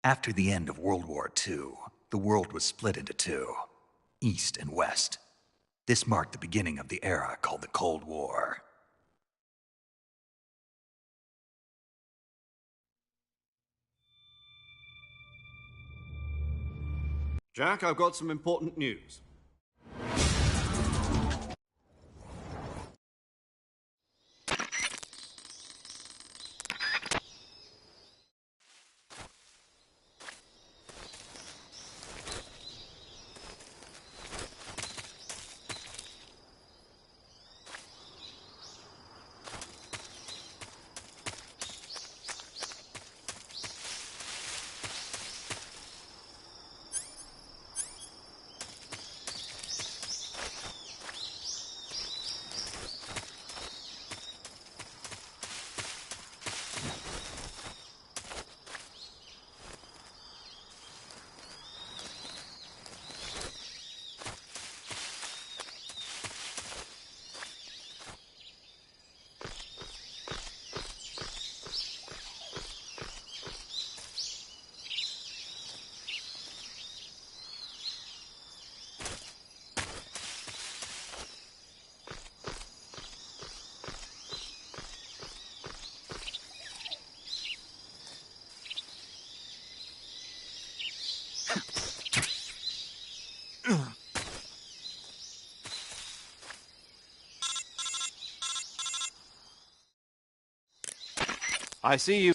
After the end of World War II, the world was split into two, East and West. This marked the beginning of the era called the Cold War. Jack, I've got some important news. I see you.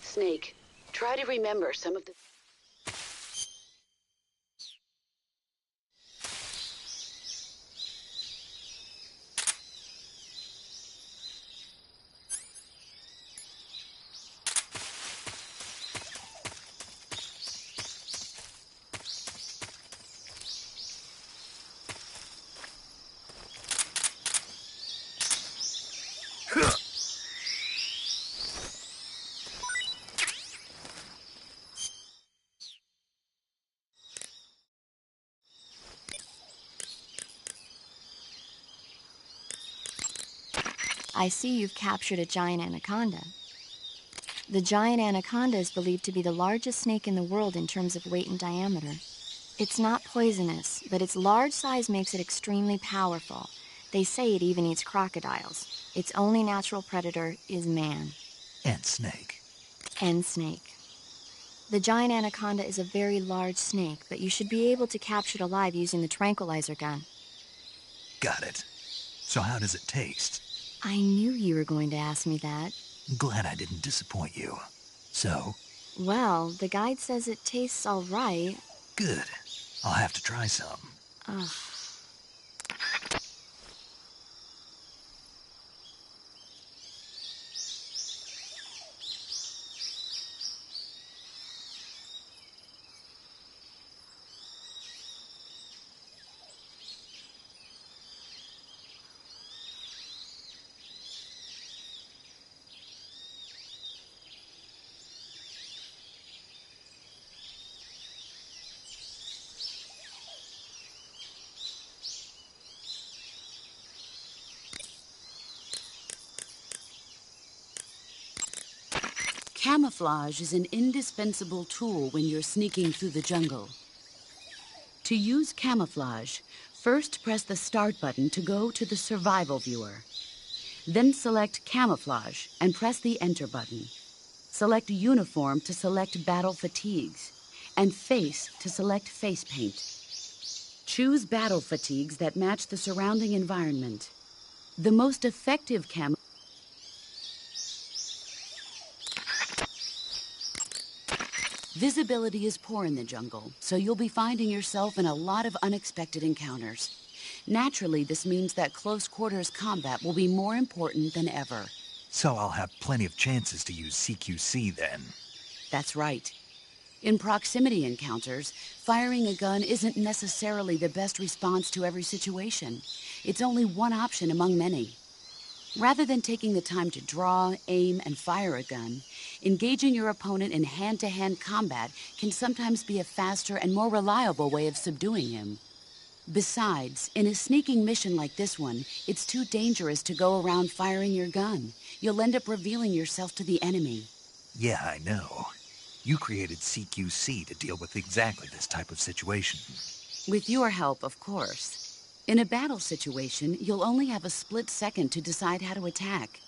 Snake, try to remember some of the... I see you've captured a giant anaconda. The giant anaconda is believed to be the largest snake in the world in terms of weight and diameter. It's not poisonous, but its large size makes it extremely powerful. They say it even eats crocodiles. Its only natural predator is man. And snake. And snake. The giant anaconda is a very large snake, but you should be able to capture it alive using the tranquilizer gun. Got it. So how does it taste? I knew you were going to ask me that. Glad I didn't disappoint you. So? Well, the guide says it tastes all right. Good. I'll have to try some. Ugh. Camouflage is an indispensable tool when you're sneaking through the jungle. To use camouflage, first press the Start button to go to the Survival viewer. Then select Camouflage and press the Enter button. Select Uniform to select Battle Fatigues, and Face to select Face Paint. Choose battle fatigues that match the surrounding environment. The most effective Visibility is poor in the jungle, so you'll be finding yourself in a lot of unexpected encounters. Naturally, this means that close quarters combat will be more important than ever. So I'll have plenty of chances to use CQC then. That's right. In proximity encounters, firing a gun isn't necessarily the best response to every situation. It's only one option among many. Rather than taking the time to draw, aim, and fire a gun, engaging your opponent in hand-to-hand combat can sometimes be a faster and more reliable way of subduing him. Besides, in a sneaking mission like this one, it's too dangerous to go around firing your gun. You'll end up revealing yourself to the enemy. Yeah, I know. You created CQC to deal with exactly this type of situation. With your help, of course. In a battle situation, you'll only have a split second to decide how to attack.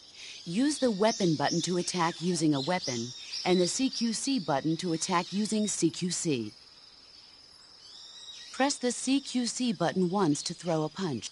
Use the weapon button to attack using a weapon, and the CQC button to attack using CQC. Press the CQC button once to throw a punch.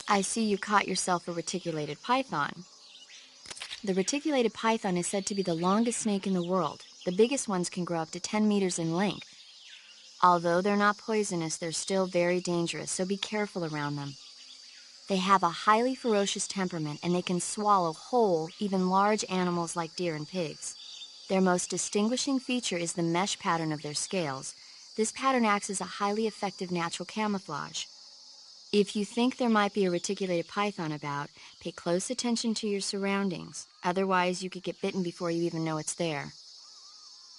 I see you caught yourself a reticulated python. The reticulated python is said to be the longest snake in the world. The biggest ones can grow up to 10 meters in length. Although they're not poisonous, they're still very dangerous, so be careful around them. They have a highly ferocious temperament, and they can swallow whole, even large animals like deer and pigs. Their most distinguishing feature is the mesh pattern of their scales. This pattern acts as a highly effective natural camouflage. If you think there might be a reticulated python about, pay close attention to your surroundings. Otherwise, you could get bitten before you even know it's there.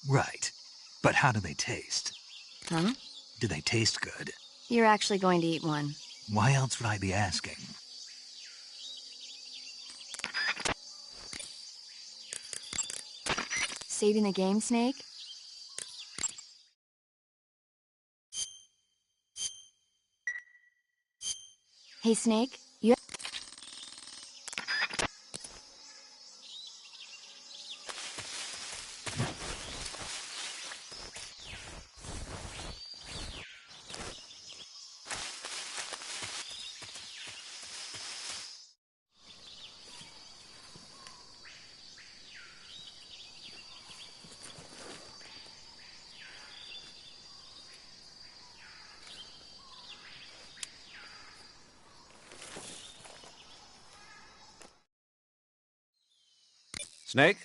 Right. But how do they taste? Huh? Do they taste good? You're actually going to eat one. Why else would I be asking? Saving the game, Snake? Hey, Snake, you... Snake?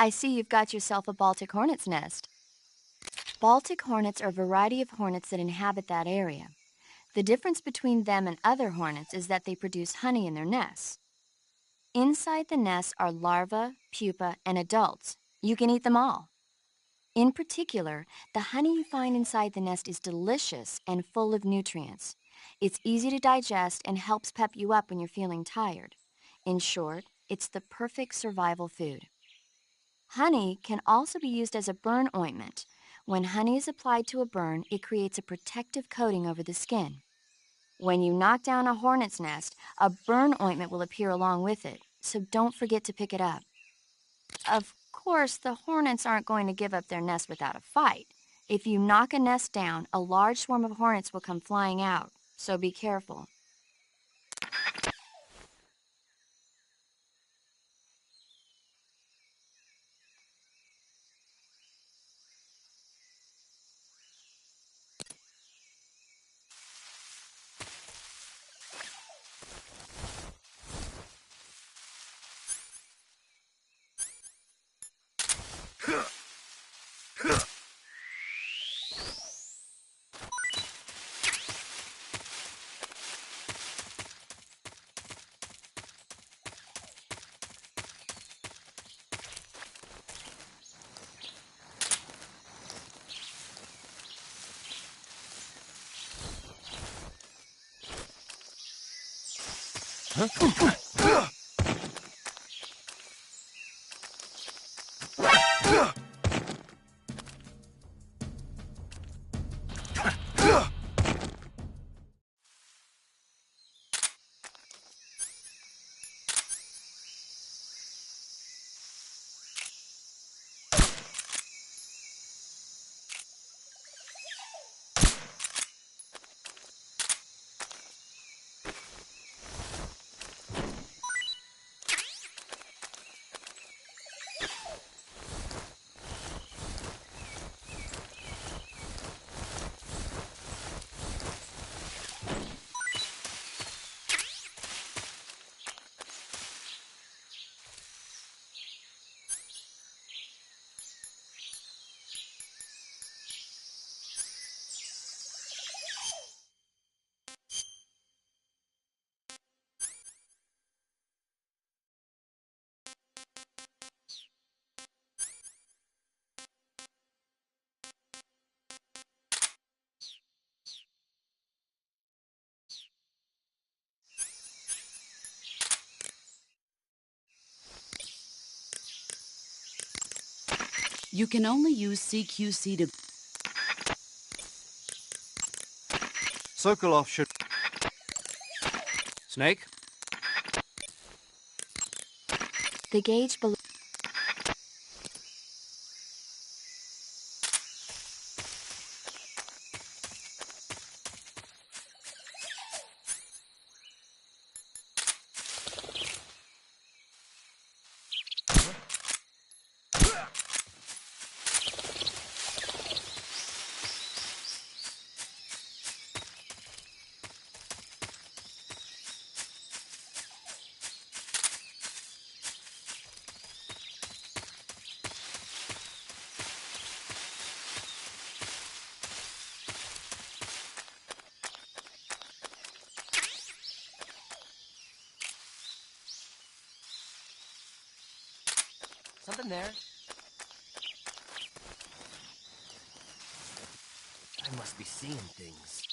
I see you've got yourself a Baltic hornet's nest. Baltic hornets are a variety of hornets that inhabit that area. The difference between them and other hornets is that they produce honey in their nests. Inside the nests are larvae, pupa, and adults. You can eat them all. In particular, the honey you find inside the nest is delicious and full of nutrients. It's easy to digest and helps pep you up when you're feeling tired. In short, it's the perfect survival food. Honey can also be used as a burn ointment. When honey is applied to a burn, it creates a protective coating over the skin. When you knock down a hornet's nest, a burn ointment will appear along with it, so don't forget to pick it up. Of course, the hornets aren't going to give up their nest without a fight. If you knock a nest down, a large swarm of hornets will come flying out, so be careful. You can only use CQC to... Sokolov should... Snake? The gauge below. Something there? I must be seeing things.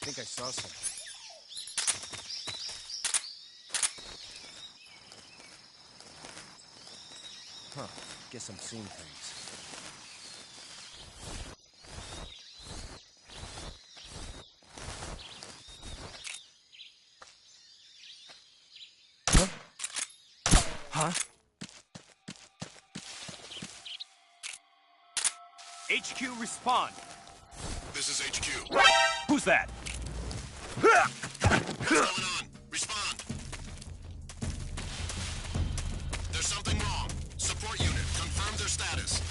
I think I saw something. Huh. Guess I'm seeing things. Huh? HQ, respond. This is HQ. Who's that? What's going on? Respond. There's something wrong. Support unit, confirm their status.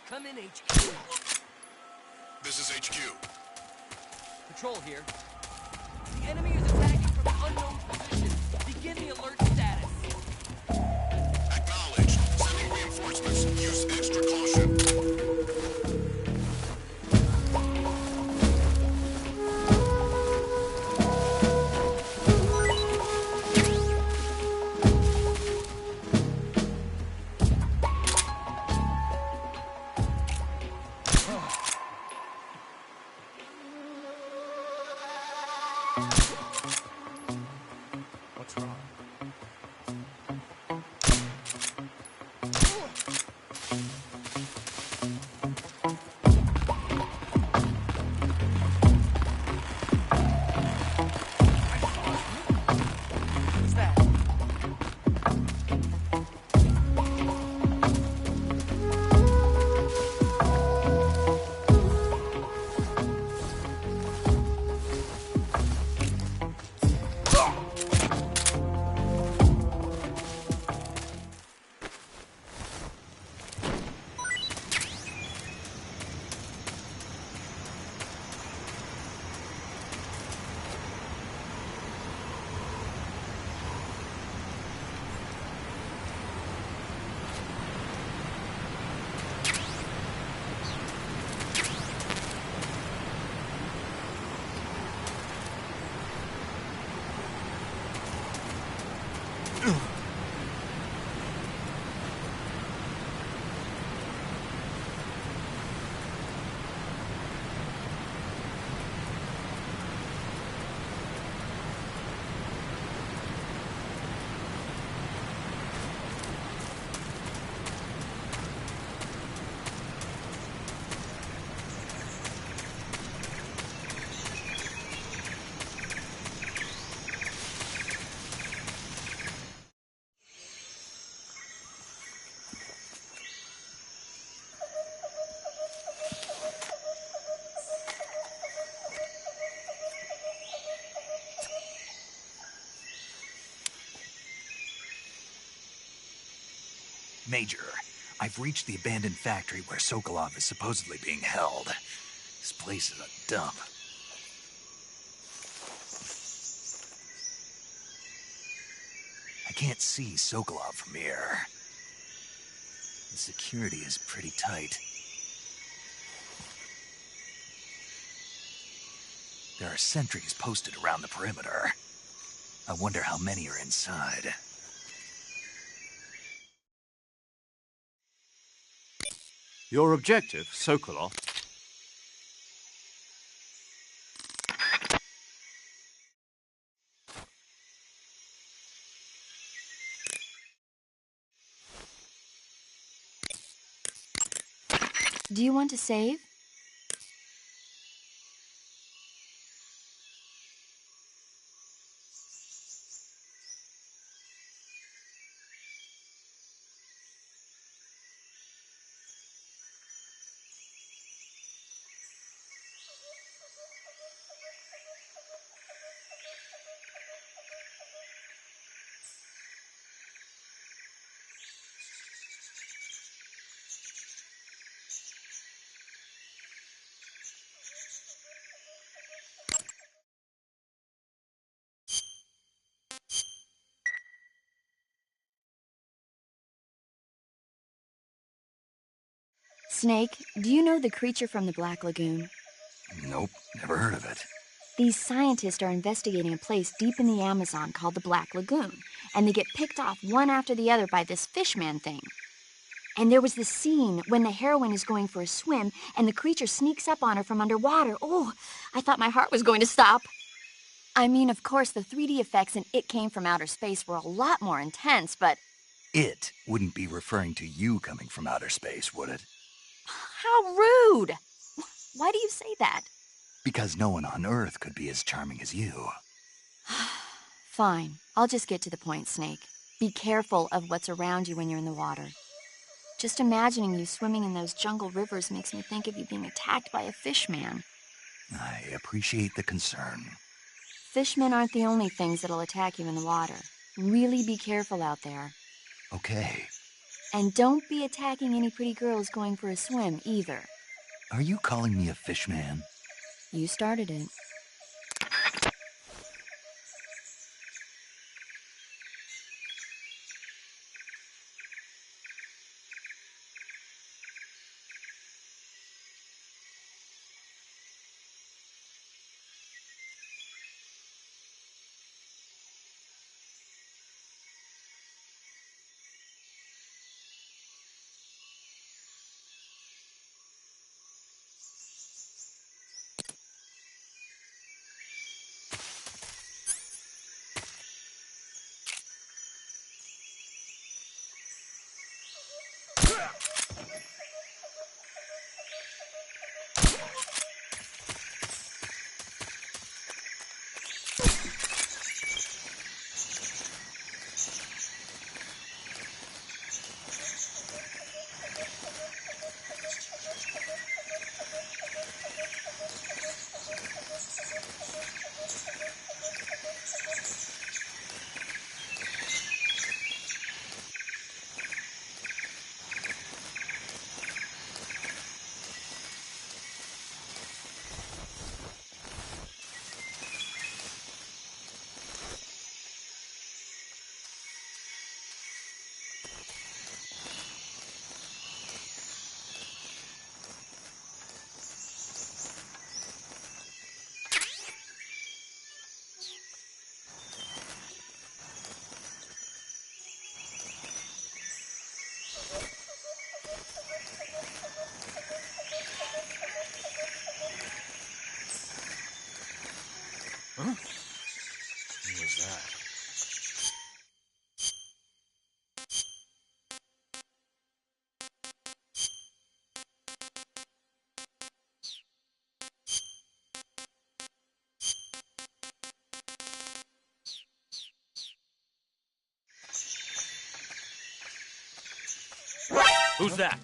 Come in, HQ. This is HQ. Patrol here. The enemy is attacking from an unknown position. Begin the alert status. Acknowledged. Sending reinforcements. Use extra caution. What's wrong? Who's that? Major, I've reached the abandoned factory where Sokolov is supposedly being held. This place is a dump. I can't see Sokolov from here. The security is pretty tight. There are sentries posted around the perimeter. I wonder how many are inside. Your objective, Sokolov? Do you want to save? Snake, do you know the creature from the Black Lagoon? Nope, never heard of it. These scientists are investigating a place deep in the Amazon called the Black Lagoon, and they get picked off one after the other by this fishman thing. And there was this scene when the heroine is going for a swim, and the creature sneaks up on her from underwater. Oh, I thought my heart was going to stop. I mean, of course, the 3D effects in It Came from Outer Space were a lot more intense, but... It wouldn't be referring to you coming from outer space, would it? How rude! Why do you say that? Because no one on Earth could be as charming as you. Fine. I'll just get to the point, Snake. Be careful of what's around you when you're in the water. Just imagining you swimming in those jungle rivers makes me think of you being attacked by a fishman. I appreciate the concern. Fishmen aren't the only things that'll attack you in the water. Really be careful out there. Okay. And don't be attacking any pretty girls going for a swim, either. Are you calling me a fishman? You started it. Huh? What was that? Who's that?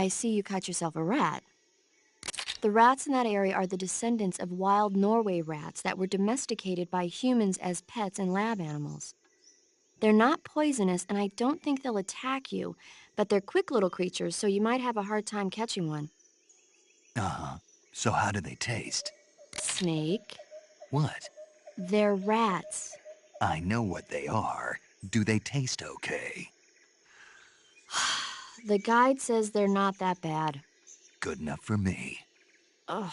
I see you caught yourself a rat. The rats in that area are the descendants of wild Norway rats that were domesticated by humans as pets and lab animals. They're not poisonous, and I don't think they'll attack you, but they're quick little creatures, so you might have a hard time catching one. Uh-huh. So how do they taste? Snake? What? They're rats. I know what they are. Do they taste okay? The guide says they're not that bad. Good enough for me. Ugh.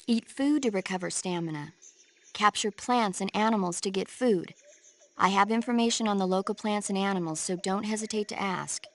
Eat food to recover stamina. Capture plants and animals to get food. I have information on the local plants and animals, so don't hesitate to ask.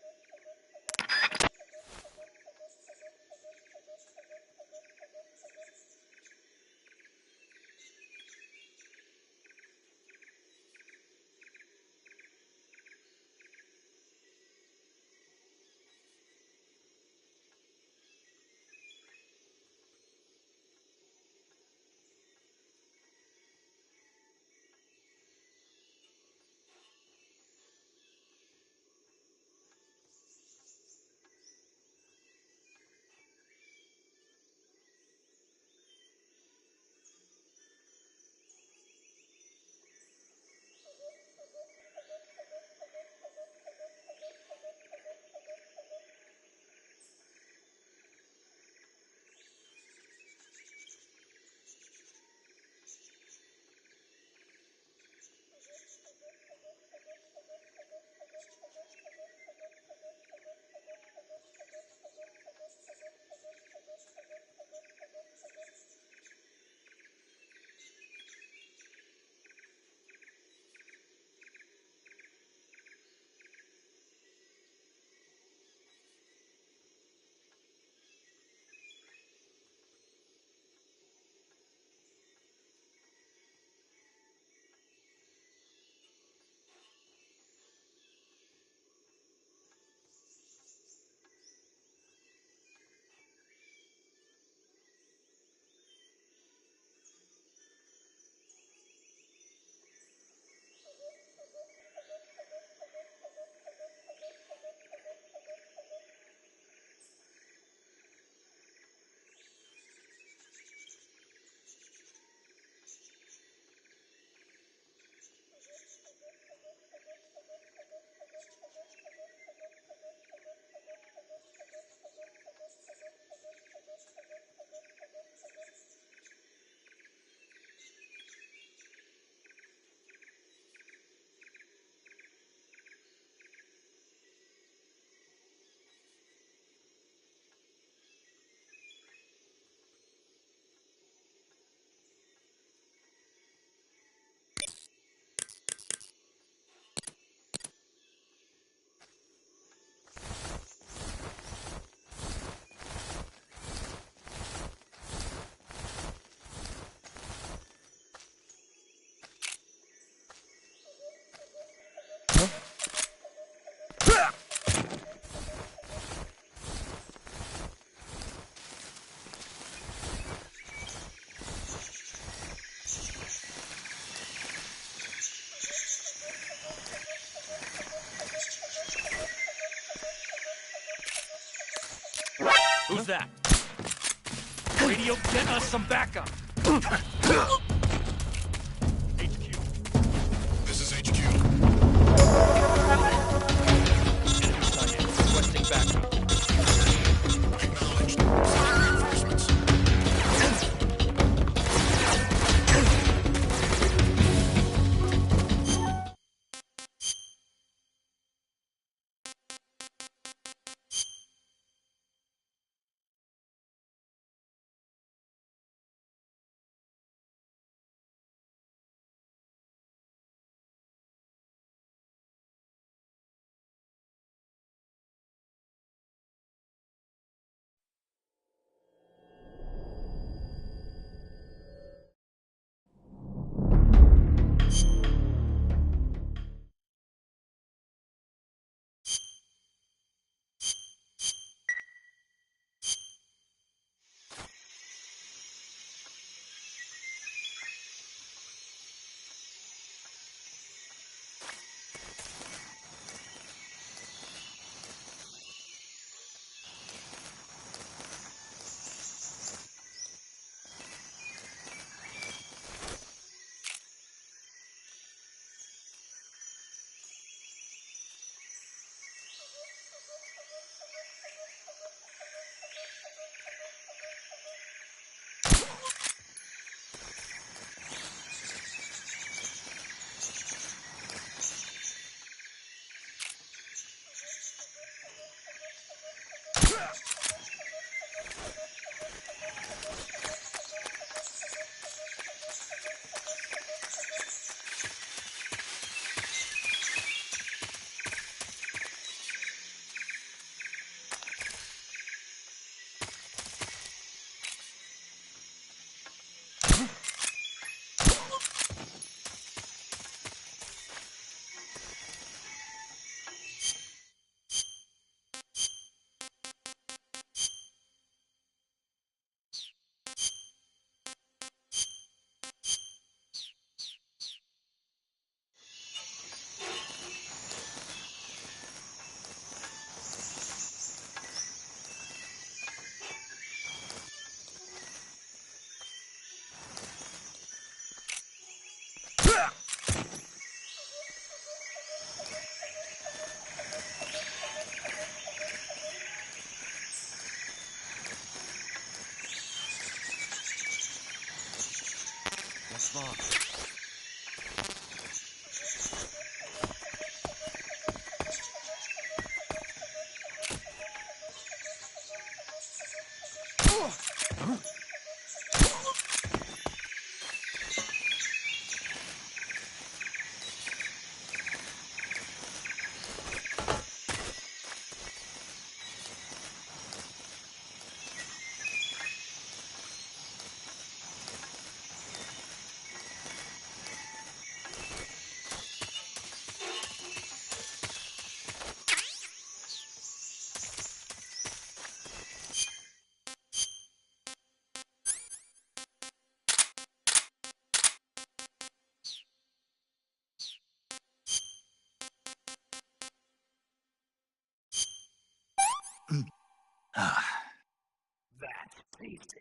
Who's that? Radio, get us some backup! HQ. This is HQ. Enemy sighted. Requesting backup. Acknowledged. Fire reinforcements. That's tasty.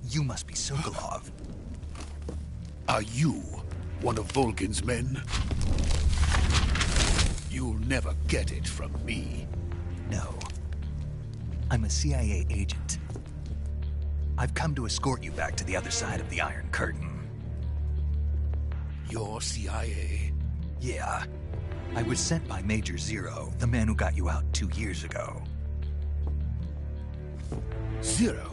You must be Sokolov. Are you one of Volgin's men? You'll never get it from me. No. I'm a CIA agent. I've come to escort you back to the other side of the Iron Curtain. You're CIA? Yeah. I was sent by Major Zero, the man who got you out 2 years ago. Zero?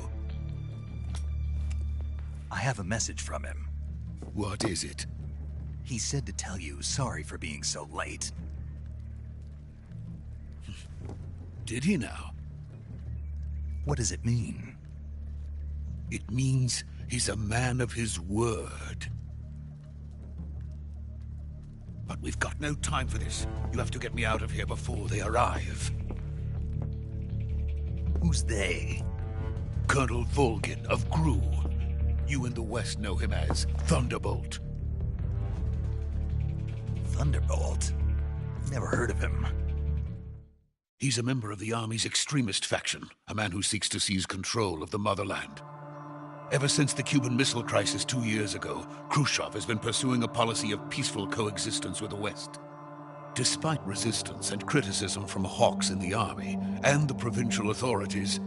I have a message from him. What is it? He said to tell you sorry for being so late. Did he now? What does it mean? It means he's a man of his word. But we've got no time for this. You have to get me out of here before they arrive. Who's they? Colonel Volgin of Gru. You in the West know him as Thunderbolt. Thunderbolt? Never heard of him. He's a member of the Army's extremist faction, a man who seeks to seize control of the motherland. Ever since the Cuban Missile Crisis 2 years ago, Khrushchev has been pursuing a policy of peaceful coexistence with the West. Despite resistance and criticism from hawks in the army and the provincial authorities,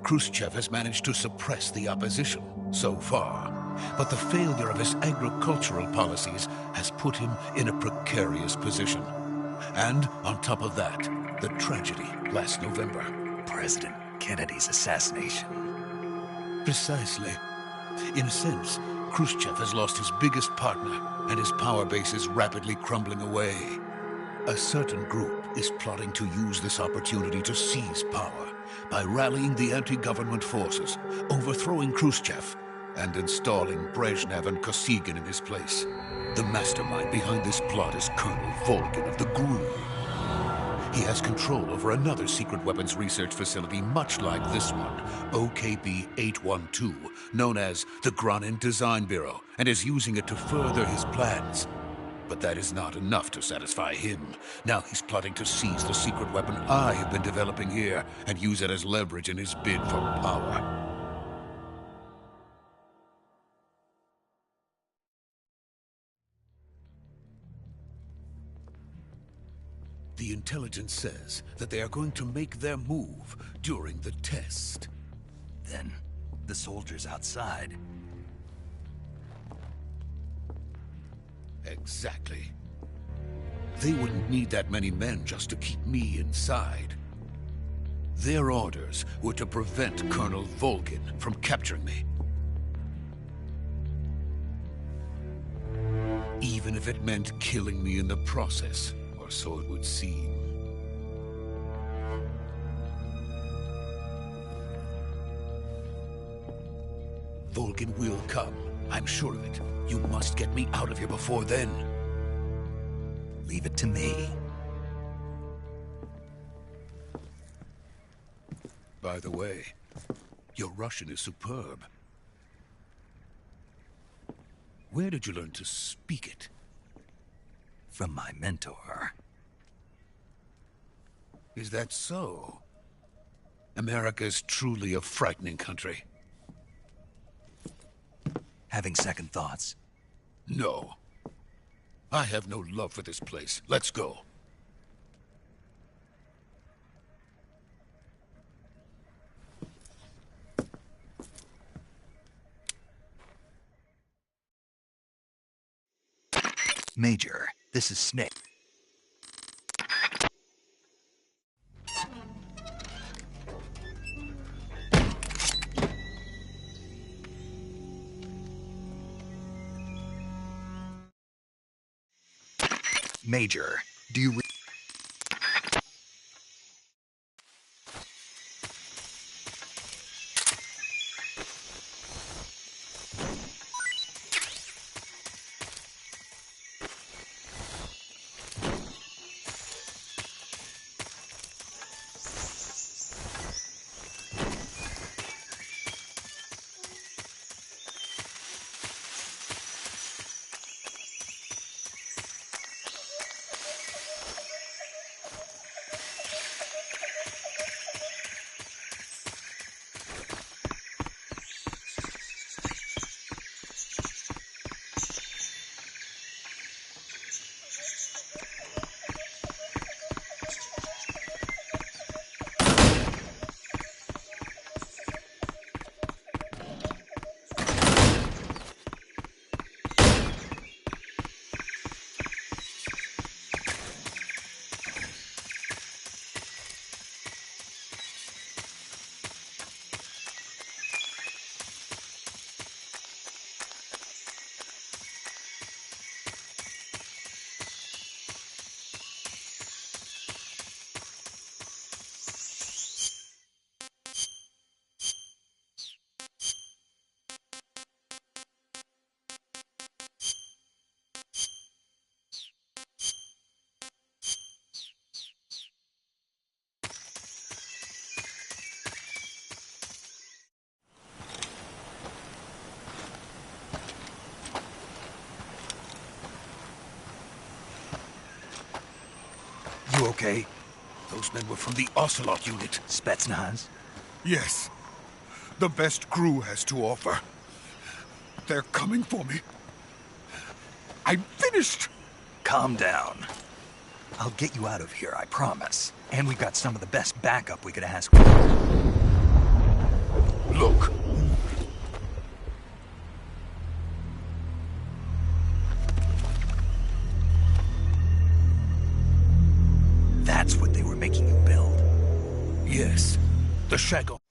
Khrushchev has managed to suppress the opposition so far. But the failure of his agricultural policies has put him in a precarious position. And on top of that, the tragedy last November. President Kennedy's assassination. Precisely. In a sense, Khrushchev has lost his biggest partner, and his power base is rapidly crumbling away. A certain group is plotting to use this opportunity to seize power by rallying the anti-government forces, overthrowing Khrushchev, and installing Brezhnev and Kosygin in his place. The mastermind behind this plot is Colonel Volgin of the GRU. He has control over another secret weapons research facility much like this one, OKB-812, known as the Granin Design Bureau, and is using it to further his plans. But that is not enough to satisfy him. Now he's plotting to seize the secret weapon I have been developing here and use it as leverage in his bid for power. The intelligence says that they are going to make their move during the test. Then, the soldiers outside. Exactly. They wouldn't need that many men just to keep me inside. Their orders were to prevent Colonel Volgin from capturing me. Even if it meant killing me in the process, or so it would seem. Volgin will come. I'm sure of it. You must get me out of here before then. Leave it to me. By the way, your Russian is superb. Where did you learn to speak it? From my mentor. Is that so? America is truly a frightening country. Having second thoughts? No. I have no love for this place. Let's go. Major, this is Snake. Major, do you... You okay? Those men were from the Ocelot unit. Spetsnaz? Yes. The best crew has to offer. They're coming for me. I'm finished! Calm down. I'll get you out of here, I promise. And we've got some of the best backup we could ask for. Look. That's what they were making you build. Yes. The Shagoth.